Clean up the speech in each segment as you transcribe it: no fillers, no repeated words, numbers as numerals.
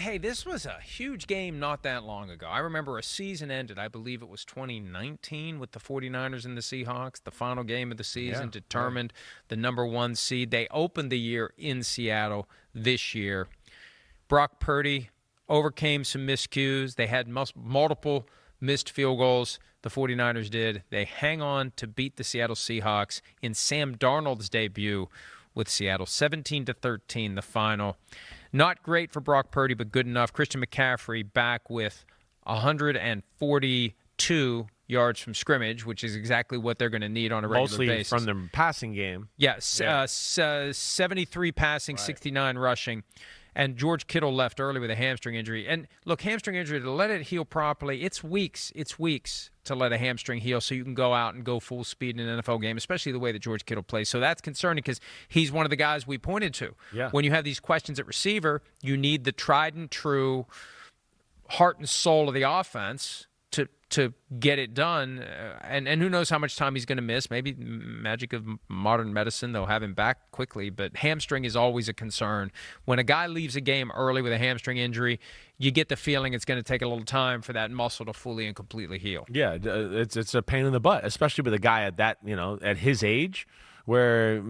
hey, this was a huge game not that long ago. I remember a season ended, I believe it was 2019 with the 49ers and the Seahawks. The final game of the season determined the number 1 seed. They opened the year in Seattle this year. Brock Purdy overcame some miscues. They had multiple missed field goals. The 49ers did. They hang on to beat the Seattle Seahawks in Sam Darnold's debut with Seattle. 17-13, the final. Not great for Brock Purdy, but good enough. Christian McCaffrey back with 142 yards from scrimmage, which is exactly what they're going to need on a regular basis. Mostly from their passing game. Yes, 73 passing, 69 rushing. And George Kittle left early with a hamstring injury. And look, hamstring injury, to let it heal properly, it's weeks. It's weeks to let a hamstring heal so you can go out and go full speed in an NFL game, especially the way that George Kittle plays. So that's concerning because he's one of the guys we pointed to. Yeah. When you have these questions at receiver, you need the tried and true heart and soul of the offense to get it done. And who knows how much time he's going to miss. Maybe magic of modern medicine, they'll have him back quickly. But hamstring is always a concern. When a guy leaves a game early with a hamstring injury, you get the feeling it's going to take a little time for that muscle to fully and completely heal. Yeah, it's a pain in the butt, especially with a guy at that, at his age where,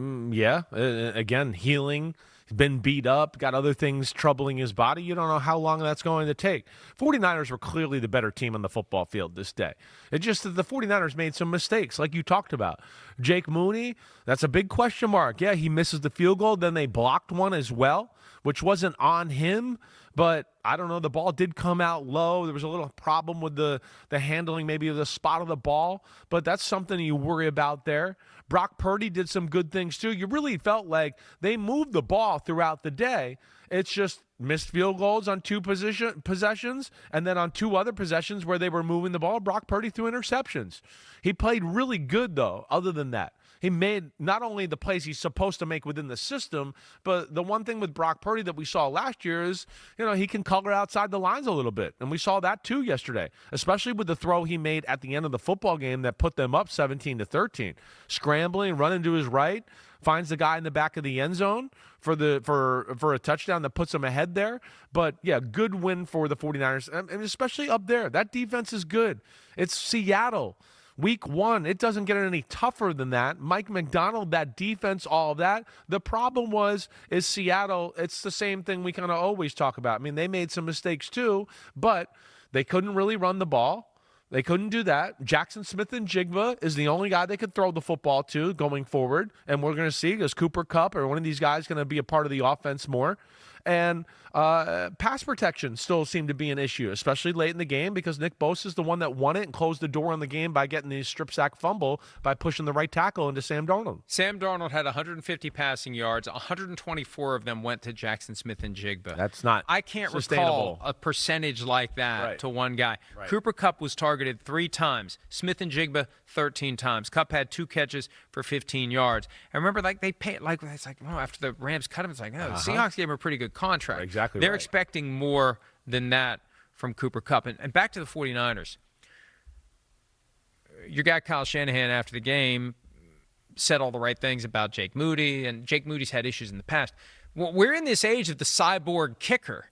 again, healing. He's been beat up, got other things troubling his body. You don't know how long that's going to take. 49ers were clearly the better team on the football field this day. It's just that the 49ers made some mistakes, like you talked about. Jake Mooney, that's a big question mark. Yeah, he misses the field goal. Then they blocked one as well, which wasn't on him. But I don't know, the ball did come out low. There was a little problem with the handling, maybe of the spot of the ball. But that's something you worry about there. Brock Purdy did some good things too. You really felt like they moved the ball throughout the day. It's just missed field goals on 2 possessions, and then on 2 other possessions where they were moving the ball, Brock Purdy threw interceptions. He played really good, though, other than that. He made not only the plays he's supposed to make within the system, but the one thing with Brock Purdy that we saw last year is, he can color outside the lines a little bit. And we saw that too yesterday, especially with the throw he made at the end of the football game that put them up 17-13. Scrambling, running to his right, finds the guy in the back of the end zone for a touchdown that puts him ahead there. But, yeah, good win for the 49ers, and especially up there. That defense is good. It's Seattle. Week 1, it doesn't get any tougher than that. Mike McDonald, that defense, all of that. The problem is Seattle, it's the same thing we kind of always talk about. I mean, they made some mistakes too, but they couldn't really run the ball. They couldn't do that. Jackson Smith-Njigba is the only guy they could throw the football to going forward. And we're going to see, is Cooper Kupp or one of these guys going to be a part of the offense more? And pass protection still seemed to be an issue, especially late in the game, because Nick Bosa is the one that won it and closed the door on the game by getting the strip sack fumble by pushing the right tackle into Sam Darnold. Sam Darnold had 150 passing yards. 124 of them went to Jackson Smith-Njigba. That's not I can't sustainable. recall a percentage like that to one guy. Right. Cooper Kupp was targeted 3 times. Smith-Njigba 13 times. Kupp had 2 catches for 15 yards. I remember they paid it's like after the Rams cut him, it's like the Seahawks gave him a pretty good contract. Exactly. They're right. expecting more than that from Cooper Kupp. And back to the 49ers. Your guy Kyle Shanahan after the game said all the right things about Jake Moody, and Jake Moody's had issues in the past. We're in this age of the cyborg kicker.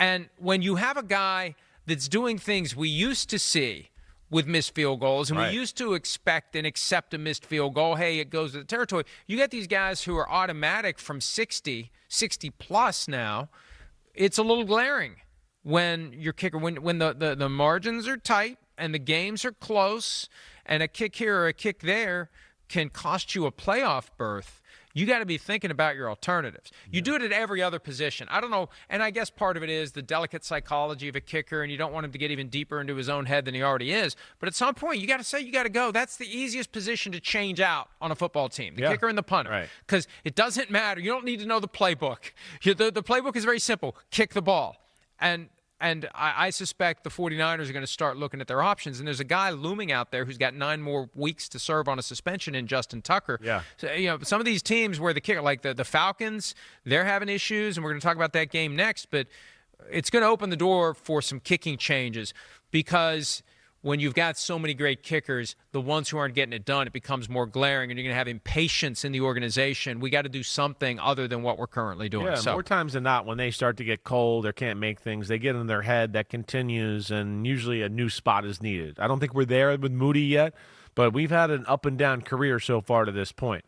And when you have a guy that's doing things we used to see with missed field goals, and we used to expect and accept a missed field goal, hey, it goes to the territory. You get these guys who are automatic from 60 plus now. It's a little glaring when your kicker, when the margins are tight and the games are close, and a kick here or a kick there can cost you a playoff berth. You got to be thinking about your alternatives. You do it at every other position. I don't know, and I guess part of it is the delicate psychology of a kicker, and you don't want him to get even deeper into his own head than he already is. But at some point, you got to say you got to go. That's the easiest position to change out on a football team, the kicker and the punter. Because it doesn't matter. You don't need to know the playbook. The playbook is very simple. Kick the ball. And I suspect the 49ers are going to start looking at their options. And there's a guy looming out there who's got 9 more weeks to serve on a suspension in Justin Tucker. Yeah. So, some of these teams where the kicker, like the Falcons, they're having issues, and we're going to talk about that game next. But it's going to open the door for some kicking changes, because when you've got so many great kickers, the ones who aren't getting it done, it becomes more glaring, and you're going to have impatience in the organization. We got to do something other than what we're currently doing. Yeah, more times than not, when they start to get cold or can't make things, they get in their head. That continues, and usually a new spot is needed. I don't think we're there with Moody yet, but we've had an up and down career so far to this point.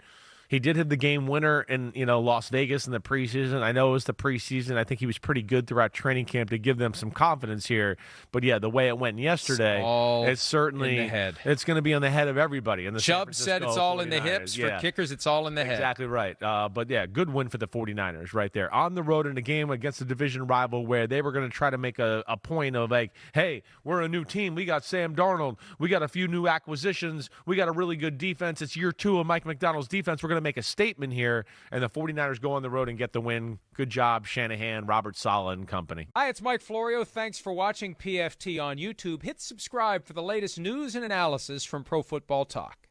He did hit the game winner in Las Vegas in the preseason. I know it was the preseason. I think he was pretty good throughout training camp to give them some confidence here. But yeah, the way it went yesterday, it's certainly in the head. It's going to be on the head of everybody. And the Chubb said it's all in the hips. For kickers, it's all in the head. Exactly right. But yeah, good win for the 49ers right there. On the road in a game against a division rival where they were going to try to make a point of like, hey, we're a new team. We got Sam Darnold. We got a few new acquisitions. We got a really good defense. It's year 2 of Mike McDonald's defense. We're going to make a statement here, and the 49ers go on the road and get the win. Good job, Shanahan, Robert Saleh, and company. Hi, it's Mike Florio. Thanks for watching PFT on YouTube. Hit subscribe for the latest news and analysis from Pro Football Talk.